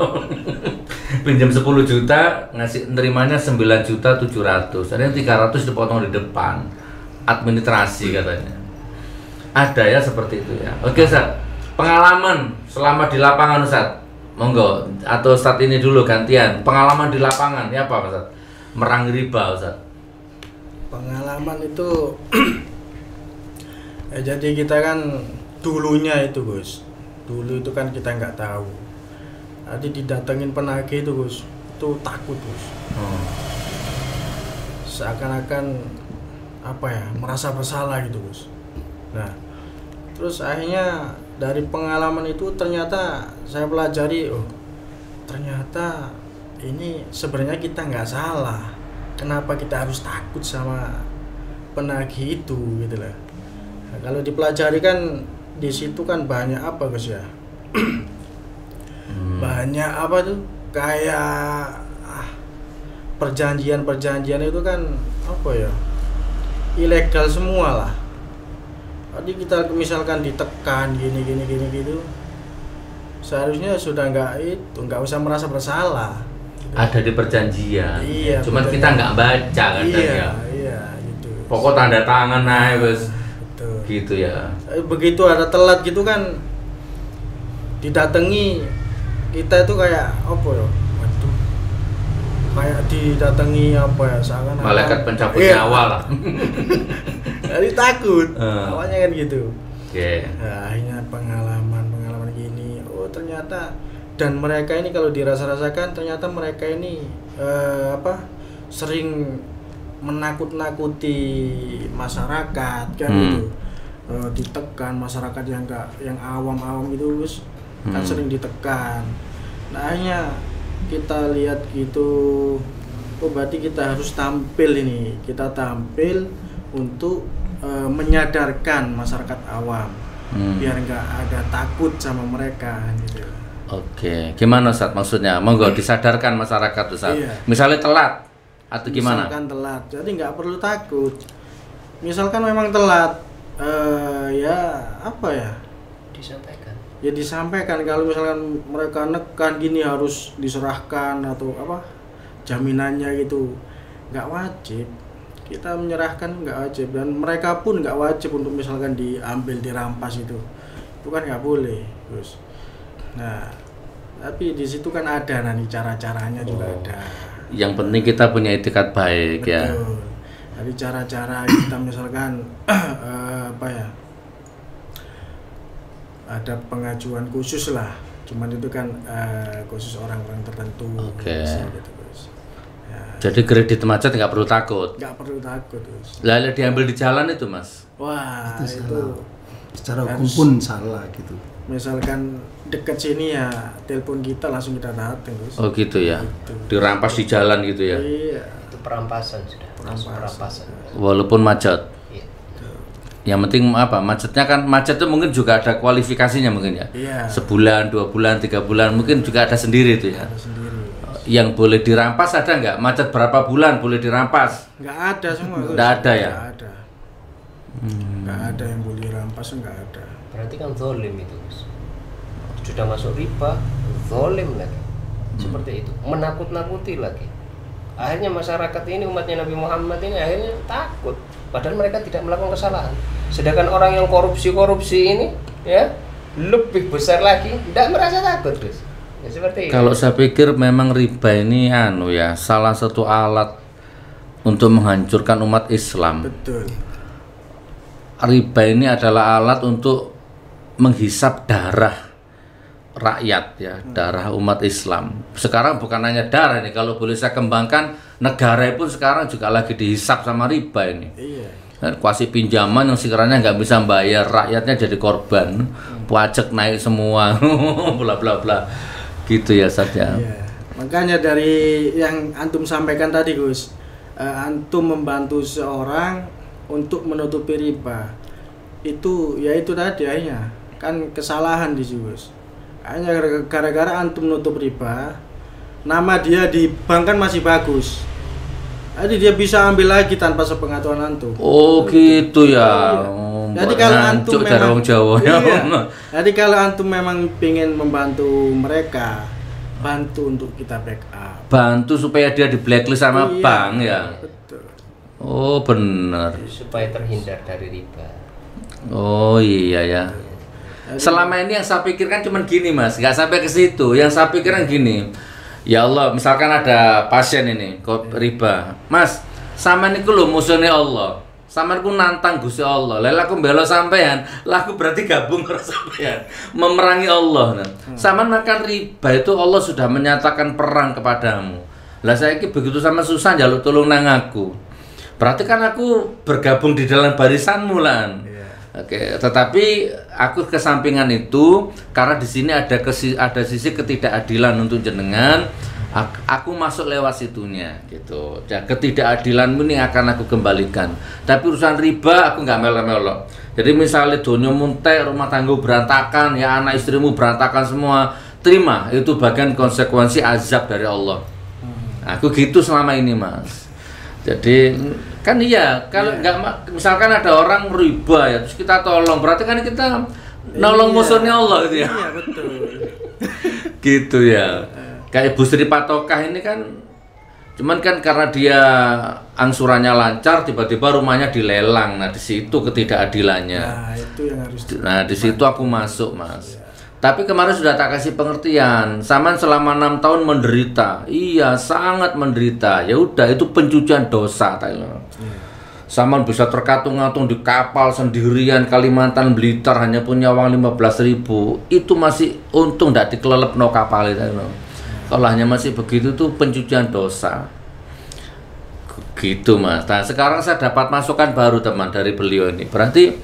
Pinjam 10 juta, ngasih nerimanya 9 juta 700. Ada yang 300 dipotong di depan. Administrasi katanya. Ada ya seperti itu ya. Oke, Ustaz. Pengalaman selama di lapangan Ustaz, monggo, atau saat ini dulu gantian. Pengalaman di lapangan ya apa Ustaz? Merangi riba Ustaz. Pengalaman itu jadi kita kan dulunya itu Gus, dulu itu kan kita nggak tahu. Tadi didatengin penagih itu Gus, itu takut Gus. Seakan-akan merasa bersalah gitu Gus. Nah, terus akhirnya dari pengalaman itu ternyata saya pelajari, ternyata ini sebenarnya kita nggak salah. Kenapa kita harus takut sama penagih itu gitu lah. Nah, kalau dipelajari kan di situ kan banyak apa Gus ya? Banyak apa tuh? Kayak perjanjian itu kan ilegal semua lah. Tadi kita misalkan ditekan gini gitu, seharusnya sudah nggak usah merasa bersalah. Ada di perjanjian. Iya. Cuman kita nggak baca kadang ya. Iya gitu. Pokok tanda tangan aja Bos. Betul. Gitu ya. Begitu ada telat gitu kan, didatangi kita itu kayak waduh, kayak didatangi seakan-akan malaikat pencabut nyawa lah. Jadi takut, awalnya kan gitu. Nah, akhirnya pengalaman gini, ternyata, dan mereka ini kalau dirasa-rasakan ternyata mereka ini sering menakut-nakuti masyarakat kan gitu. Ditekan masyarakat yang awam-awam itu Gus, kan sering ditekan. Nah, akhirnya kita lihat gitu, berarti kita harus tampil untuk menyadarkan masyarakat awam biar nggak ada takut sama mereka gitu. Oke, gimana Ustaz maksudnya? Monggo disadarkan masyarakat Ustaz. Iya. Misalnya telat atau gimana? Misalkan telat, jadi nggak perlu takut. Misalkan memang telat, ya apa ya? Disampaikan. Ya disampaikan, kalau misalkan mereka nekan gini harus diserahkan atau apa jaminannya gitu, nggak wajib. Kita menyerahkan nggak wajib, dan mereka pun nggak wajib untuk misalkan diambil, dirampas itu kan nggak boleh, Gus. Nah, tapi di situ kan ada nanti cara-caranya juga ada. Yang penting kita punya etikat baik. Betul. Ya. Dari cara-cara kita misalkan apa ya? Ada pengajuan khusus lah. Cuman itu kan khusus orang-orang tertentu. Oke. Gitu, Gus. Ya, Jadi kredit macet nggak perlu takut. nggak perlu takut, Gus. Lalu diambil di jalan itu Mas. Wah, Itu itu salah. Secara hukum pun salah gitu. misalkan dekat sini ya telepon kita langsung kita datang, Gus. Oh gitu ya. Gitu. Dirampas di jalan gitu ya. Iya. Itu perampasan sudah. Perampasan. Walaupun macet. Iya. Yang penting apa? Macetnya kan, macet itu mungkin juga ada kualifikasinya mungkin ya. Iya. Sebulan, 2 bulan, 3 bulan mungkin juga ada sendiri itu ya. Ada sendiri. Yang boleh dirampas ada nggak? Macet berapa bulan boleh dirampas? Nggak ada semua, Gus. Nggak ada ya? Nggak ada. Nggak ada yang boleh rampas, nggak ada. Berarti kan zalim itu, Gus. Sudah masuk riba, zalim lagi. Seperti itu, menakut-nakuti lagi. Akhirnya masyarakat ini, umatnya Nabi Muhammad ini akhirnya takut. Padahal mereka tidak melakukan kesalahan. Sedangkan orang yang korupsi ini, ya lebih besar lagi, tidak merasa takut, Gus. Ya, seperti itu. Kalau saya pikir memang riba ini salah satu alat untuk menghancurkan umat Islam. Betul. Riba ini adalah alat untuk menghisap darah rakyat ya, darah umat Islam. Sekarang bukan hanya darah ini, kalau boleh saya kembangkan, negara pun sekarang juga lagi dihisap sama riba ini. Iya. Kuasi pinjaman yang sekiranya nggak bisa bayar, rakyatnya jadi korban, pajak naik semua, bla bla bla, gitu ya saja. Iya. Makanya dari yang antum sampaikan tadi, Gus, antum membantu seorang untuk menutupi riba, itu ya itu tadi akhirnya kan kesalahan di situ, Gus. Hanya gara-gara antum nutup riba, nama dia di bank kan masih bagus. Jadi dia bisa ambil lagi tanpa sepengetahuan antum. Oh gitu ya. Iya. Oh, Jadi kalau antum dari memang orang Jawa ya. iya. Jadi kalau antum memang ingin membantu mereka, bantu untuk kita backup. Bantu supaya dia di blacklist sama Iya, bank ya. Betul. Oh benar. supaya terhindar dari riba. Oh iya ya. Selama ini yang saya pikirkan cuman gini Mas, nggak sampai ke situ. Yang saya pikirkan gini, ya Allah, misalkan ada pasien ini kok riba, Mas, sama niku lho musuhnya Allah, sama niku nantang Gusti Allah, lalu aku bela sampean, lah aku berarti gabung karo sampean, memerangi Allah. Sama makan riba itu Allah sudah menyatakan perang kepadamu. Lah saya begitu sama susah jaluk tolong nang aku, berarti kan aku bergabung di dalam barisanmu lan. Oke, tetapi aku kesampingan itu karena di sini ada sisi ketidakadilan untuk jenengan. Aku masuk lewat situnya, gitu. Ya, ketidakadilanmu ini akan aku kembalikan. Tapi urusan riba aku nggak melok-melok. Jadi misalnya dunia muntek, rumah tangga berantakan, ya anak istrimu berantakan semua, terima itu bagian konsekuensi azab dari Allah. Aku gitu selama ini, Mas. Jadi kan iya, kalau nggak misalkan ada orang riba ya, terus kita tolong, berarti kan kita nolong musuhnya Allah gitu ya. Iya betul. Gitu ya. Kayak Bu Sri Patokah ini kan, cuman kan karena dia angsurannya lancar, tiba-tiba rumahnya dilelang. Nah di situ ketidakadilannya. Nah itu yang harus. Nah di situ aku masuk Mas. Tapi kemarin sudah tak kasih pengertian. Saman selama 6 tahun menderita. Iya, sangat menderita. Ya udah, itu pencucian dosa, Thailand. Saman bisa terkatung-katung di kapal sendirian Kalimantan Blitar hanya punya uang 15.000. Itu masih untung tidak dikelelep no kapal itu. Kalau hanya masih begitu tuh pencucian dosa. Gitu Mas. Nah, sekarang saya dapat masukan baru teman dari beliau ini. Berarti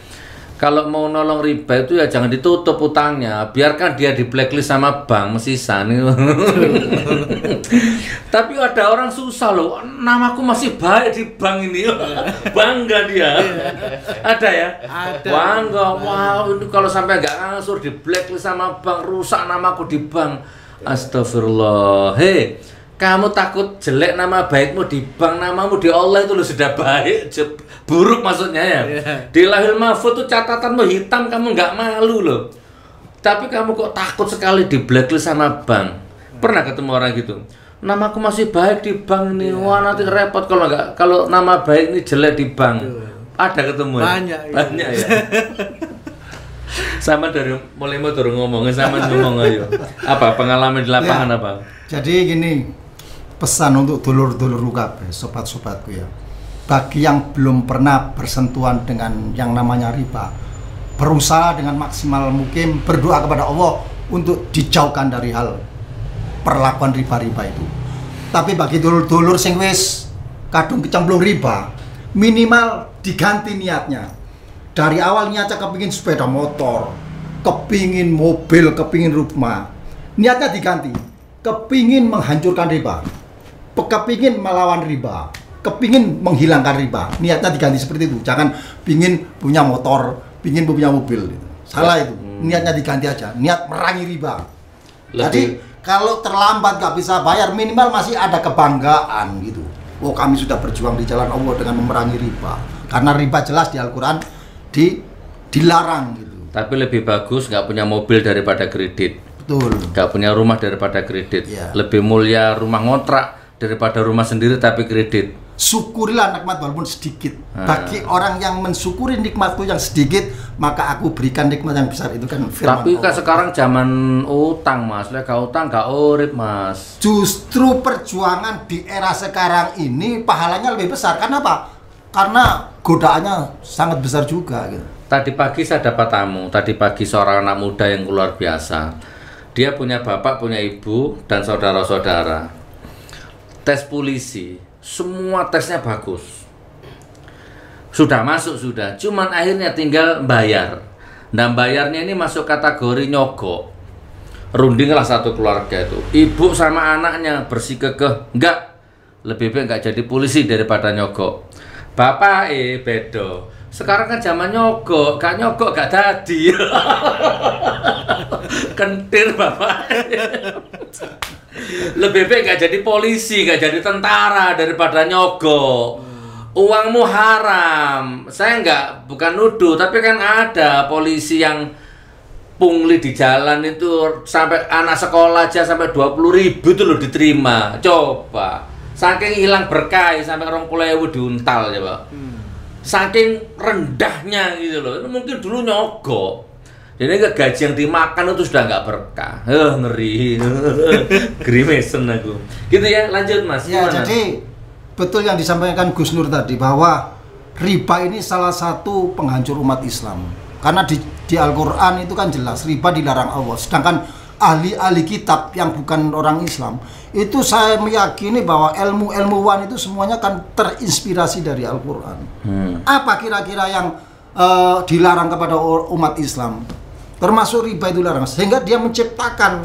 Kalau mau nolong riba itu ya jangan ditutup utangnya, biarkan dia di blacklist sama bank mesisa nih. Tapi ada orang susah loh, namaku masih baik di bank ini, bangga dia. Ada ya? Ada. Bangga, wow itu kalau sampai nggak ngangsur di blacklist sama bank, rusak namaku di bank. Astagfirullah. Hei, kamu takut jelek nama baikmu di bank, namamu di Allah itu lo sudah baik, buruk maksudnya ya. Di Lauhul Mahfuz tuh catatanmu hitam, kamu nggak malu loh. Tapi kamu kok takut sekali di blacklist sama bank. Pernah ketemu orang gitu? Namaku masih baik di bank ini, wah nanti repot kalau nama baik ini jelek di bank. Ada ketemu? Banyak. Banyak ya. Sama dari mulai mau turun ngomong, sama ngomong ayo. Apa pengalaman di lapangan Ya. apa? Jadi gini, pesan untuk dulur-dulur kabeh, sobat-sobatku ya. Bagi yang belum pernah bersentuhan dengan yang namanya riba, berusaha dengan maksimal mungkin berdoa kepada Allah untuk dijauhkan dari hal perlakuan riba-riba itu. Tapi bagi dulur-dulur sing wis kadung kecemplung riba, minimal diganti niatnya. Dari awal niatnya kepingin sepeda motor, kepingin mobil, kepingin rumah, niatnya diganti. Kepingin menghancurkan riba, kepingin melawan riba, kepingin menghilangkan riba, niatnya diganti seperti itu. Jangan pingin punya motor, pingin punya mobil, salah itu. Niatnya diganti aja, niat merangi riba. Jadi kalau terlambat gak bisa bayar, minimal masih ada kebanggaan gitu. Oh, kami sudah berjuang di jalan Allah dengan memerangi riba. Karena riba jelas di Al-Quran dilarang gitu. Tapi lebih bagus nggak punya mobil daripada kredit. Betul. Nggak punya rumah daripada kredit. Ya. Lebih mulia rumah ngontrak daripada rumah sendiri tapi kredit. Syukurilah nikmat walaupun sedikit. Bagi orang yang mensyukuri nikmatku yang sedikit, maka aku berikan nikmat yang besar. Itu kan firman Tapi kan Allah. sekarang zaman utang mas, lek gak utang gak urip mas. Justru perjuangan di era sekarang ini pahalanya lebih besar. Karena apa? Karena godaannya sangat besar juga gitu. Tadi pagi saya dapat tamu, tadi pagi seorang anak muda yang luar biasa. Dia punya bapak, punya ibu, dan saudara-saudara. Tes polisi, semua tesnya bagus. Sudah masuk, sudah. Cuman akhirnya tinggal bayar. Dan bayarnya ini masuk kategori nyogok. Rundinglah satu keluarga itu. Ibu sama anaknya bersikukuh, enggak. Lebih baik enggak jadi polisi daripada nyogok. Bapak bedo. Sekarang kan zaman nyogok, gak nyogok gak tadi. Kentir bapak. Lebih baik gak jadi polisi, gak jadi tentara daripada nyogok. Uangmu haram. Saya bukan nuduh, tapi kan ada polisi yang pungli di jalan itu sampai anak sekolah aja sampai 20.000 itu loh diterima. Coba. Saking hilang berkah sampai 20.000 diuntal ya Pak. Saking rendahnya gitu loh. Itu mungkin dulu nyogok. Jadi gaji yang dimakan itu sudah nggak berkah. Ngeri. Grimason aku. Gitu ya, lanjut Mas. Ya, Gimana? jadi betul yang disampaikan Gus Nur tadi bahwa riba ini salah satu penghancur umat Islam. Karena di Al-Qur'an itu kan jelas riba dilarang Allah. Sedangkan ahli-ahli kitab yang bukan orang Islam itu saya meyakini bahwa ilmuwan itu semuanya kan terinspirasi dari Al-Qur'an. Apa kira-kira yang dilarang kepada umat Islam? Termasuk riba itu dilarang. Sehingga dia menciptakan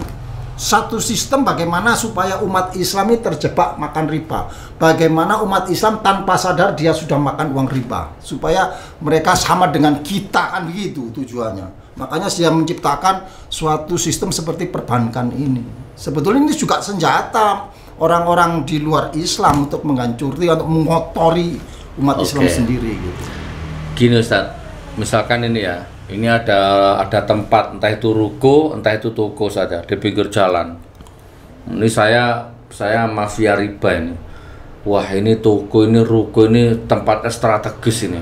satu sistem bagaimana supaya umat Islam ini terjebak makan riba. Bagaimana umat Islam tanpa sadar dia sudah makan uang riba. Supaya mereka sama dengan kita, kan begitu tujuannya. Makanya dia menciptakan suatu sistem seperti perbankan ini. Sebetulnya ini juga senjata orang-orang di luar Islam untuk menghancuri, untuk mengotori umat Islam sendiri gitu. Gini Ustaz, misalkan ini ya, ini ada tempat, entah itu ruko, entah itu toko saja di pinggir jalan. Ini saya mafia riba ini. Wah ini toko, ini ruko, ini tempatnya strategis ini.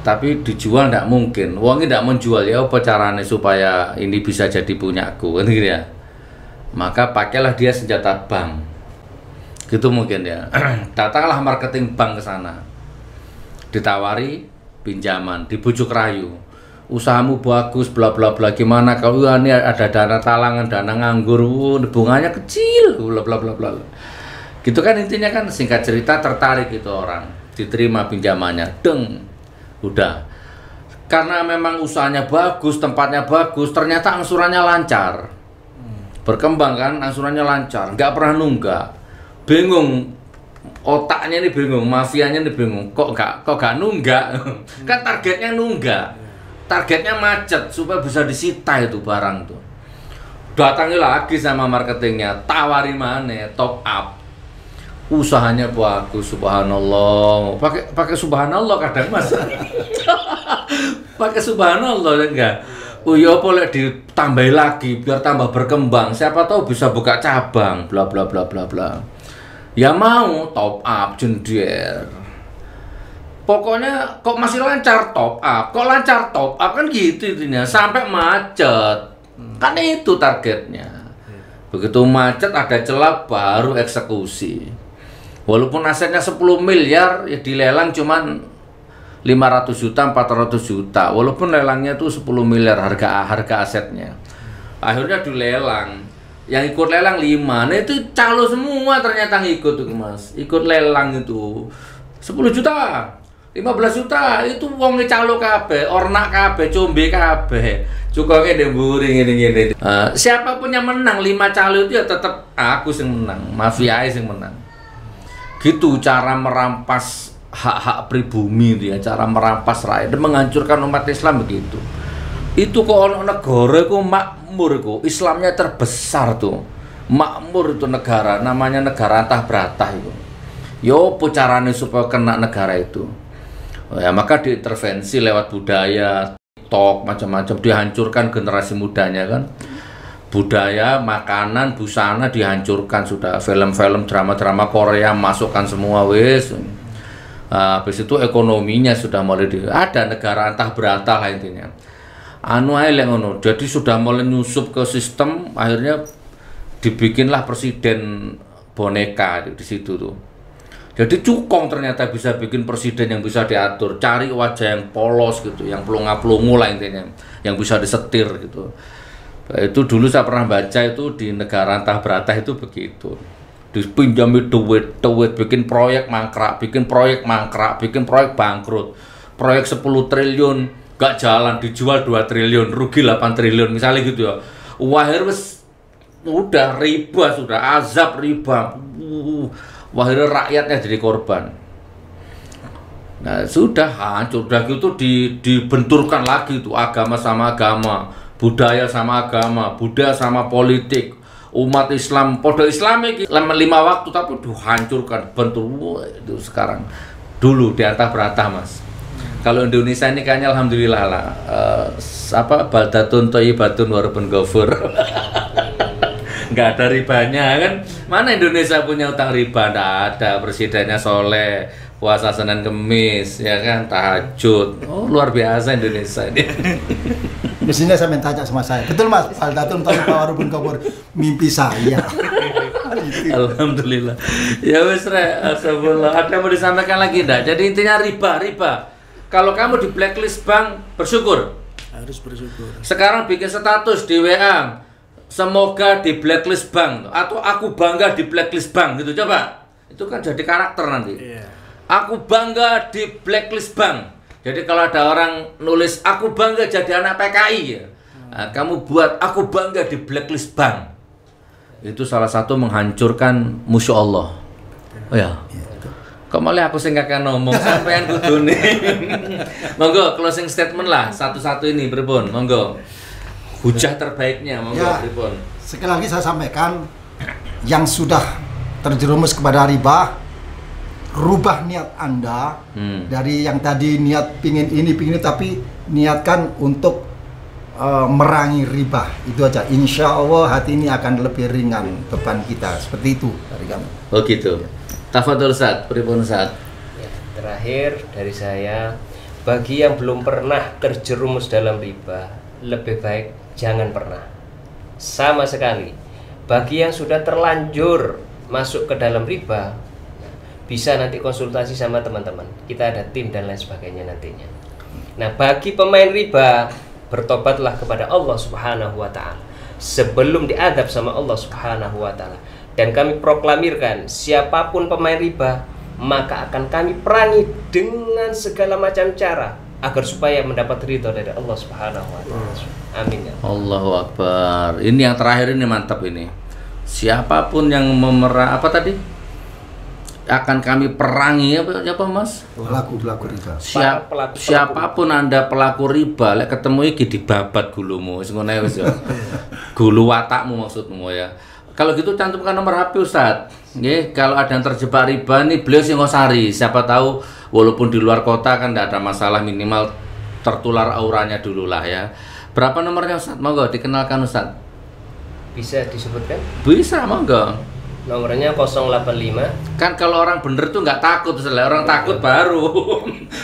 Tapi dijual tidak mungkin, uangnya tidak menjual ya. Apa caranya supaya ini bisa jadi punyaku, kan gitu ya. Maka pakailah dia senjata bank, gitu mungkin ya. Datanglah marketing bank ke sana, ditawari pinjaman, dibujuk rayu. Usahamu bagus, bla bla bla. Gimana kalau ini ada dana talangan, dana nganggur, bunganya kecil, bla bla bla bla. Gitu kan intinya kan, singkat cerita tertarik itu orang, diterima pinjamannya, deng. Udah karena memang usahanya bagus, tempatnya bagus, ternyata angsurannya lancar. Berkembang kan, angsurannya lancar, nggak pernah nunggak. Bingung, otaknya ini bingung, mafianya ini bingung, kok gak nunggak? Kan targetnya nunggak, targetnya macet supaya bisa disita itu barang tuh. Datangi lagi sama marketingnya, tawari mana, top up. Usahanya bagus, subhanallah. Pakai subhanallah kadang Mas. Pakai subhanallah enggak. Oh ya boleh ditambahi lagi biar tambah berkembang. Siapa tahu bisa buka cabang, bla bla bla bla bla. Ya mau top up jender. Pokoknya kok masih lancar top up. Kok lancar top up kan gitu intinya sampai macet. Kan itu targetnya. Begitu macet ada celah baru eksekusi. Walaupun asetnya 10 miliar ya dilelang cuman 500 juta, 400 juta. Walaupun lelangnya itu 10 miliar harga asetnya. Akhirnya dilelang. Yang ikut lelang 5. Nah itu calo semua ternyata ngikut tuh Mas. Ikut lelang itu 10 juta, 15 juta itu wong calo kabeh, ornak kabeh, combe kabeh. Cukuke ndemburi ngene-ngene. Siapapun yang menang 5 calo itu ya tetap aku yang menang, mafia yang menang. Gitu cara merampas hak-hak pribumi itu ya, cara merampas rakyat dan menghancurkan umat Islam begitu. Itu kok ono negara itu makmur itu, Islamnya terbesar tuh. Makmur itu negara, namanya negara antah beratah itu. Yo apa caranya supaya kena negara itu? Ya maka diintervensi lewat budaya, TikTok, macam-macam dihancurkan generasi mudanya kan. Budaya, makanan, busana dihancurkan sudah. Film-film, drama-drama Korea masukkan semua wis. Habis itu ekonominya sudah mulai ada negara antah beratah lah intinya. Anu ae lek ngono. Jadi sudah mulai nyusup ke sistem, akhirnya dibikinlah presiden boneka di situ tuh. Jadi cukong ternyata bisa bikin presiden yang bisa diatur, cari wajah yang polos gitu, yang pelongo-pelongo lah intinya, yang bisa disetir gitu. Itu dulu saya pernah baca itu di negara antah beratah itu begitu. Dipinjami duit, bikin proyek mangkrak, bikin proyek bangkrut. Proyek 10 triliun gak jalan, dijual 2 triliun, rugi 8 triliun misalnya gitu ya. Wahir wis udah riba, sudah azab riba. Wahir rakyatnya jadi korban. Nah, sudah hancur, udah gitu dibenturkan lagi tuh agama sama agama. Budaya sama agama, budaya sama politik, umat Islam, podo Islami 5 waktu tapi dihancurkan, bentur itu sekarang. Dulu di antah beratah Mas. Kalau Indonesia ini kayaknya alhamdulillah lah, baldatun thayyibatun warabun ghafur. Nggak ada ribanya kan? Mana Indonesia punya utang riba? Nggak ada, presidennya soleh, puasa Senin Kemis, ya kan, tahajud. Oh luar biasa Indonesia ini. Mestinya saya tanya sama saya, betul Mas, baldatun thayyibatun warabun ghafur, mimpi saya. Alhamdulillah. Ya wes astagfirullah. Ada mau disampaikan lagi enggak? Jadi intinya riba. Kalau kamu di blacklist bank, bersyukur. Harus bersyukur. Sekarang bikin status di WA, semoga di blacklist bank atau aku bangga di blacklist bank gitu, coba. Itu kan jadi karakter nanti. Iya. Aku bangga di blacklist bank. Jadi kalau ada orang nulis aku bangga jadi anak PKI ya. Nah, kamu buat aku bangga di blacklist bank. Itu salah satu menghancurkan Masya Allah. Oh ya. Kok malah aku sih nggak ngomong sampean kudu nih. Monggo closing statement lah satu-satu ini pripun, monggo. Hujah terbaiknya monggo Ya, pripun. sekali lagi saya sampaikan, yang sudah terjerumus kepada riba, rubah niat Anda dari yang tadi niat pingin ini tapi niatkan untuk merangi riba. Itu aja. Insya Allah hati ini akan lebih ringan beban kita. Seperti itu dari kami. Oh gitu. Tafadhol Ustaz, pripun Ustaz? Ya, terakhir dari saya, bagi yang belum pernah terjerumus dalam riba, lebih baik jangan pernah sama sekali. Bagi yang sudah terlanjur masuk ke dalam riba, bisa nanti konsultasi sama teman-teman. Kita ada tim dan lain sebagainya nantinya. Nah, bagi pemain riba, bertobatlah kepada Allah Subhanahu wa taala sebelum diadab sama Allah Subhanahu wa taala. Dan kami proklamirkan, siapapun pemain riba, maka akan kami perangi dengan segala macam cara agar supaya mendapat ridho dari Allah Subhanahu wa taala. Amin ya. Allahu Akbar. Ini yang terakhir ini mantap ini. Siapapun yang apa tadi? Akan kami perangi apa Mas? Pelaku riba. Siapapun Anda pelaku riba, lek ketemu iki dibabat gulumu, wis ngono wis ya. Gulu watakmu maksudmu ya. Kalau gitu cantumkan nomor HP Ustaz. Nggih, kalau ada yang terjebak riba nih beliau Singosari. Siapa tahu walaupun di luar kota kan tidak ada masalah, minimal tertular auranya dulu lah ya. Berapa nomornya Ustaz? Monggo dikenalkan Ustaz. Bisa disebutkan? Bisa, monggo. Nomornya 085. Kan kalau orang bener tuh nggak takut, orang takut baru.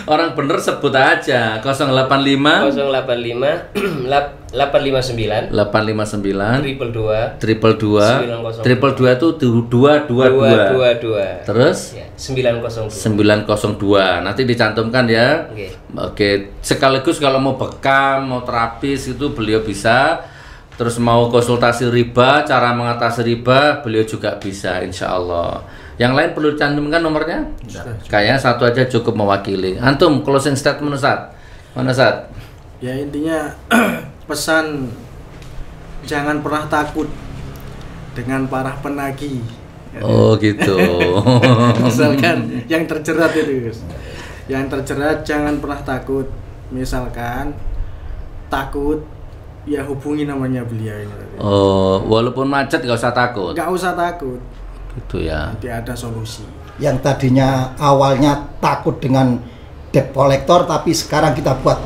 Orang bener sebut aja 085 859 222 itu 222 terus ya, 902 nanti dicantumkan ya. Okay. Oke, sekaligus kalau mau bekam, mau terapis itu beliau bisa. Terus mau konsultasi riba, cara mengatasi riba, beliau juga bisa, insya Allah. Yang lain perlu dicantumkan nomornya? Kayaknya satu aja cukup mewakili. Antum, closing statement Ustaz. Mana Ustaz? Ya intinya pesan jangan pernah takut dengan para penagih. Oh gitu. Misalkan yang terjerat itu Gus. Yang terjerat jangan pernah takut. Misalkan takut, ya hubungi namanya beliau ini. Oh, walaupun macet gak usah takut. Gak usah takut. Gitu ya. Nanti ada solusi. Yang tadinya awalnya takut dengan debt collector, tapi sekarang kita buat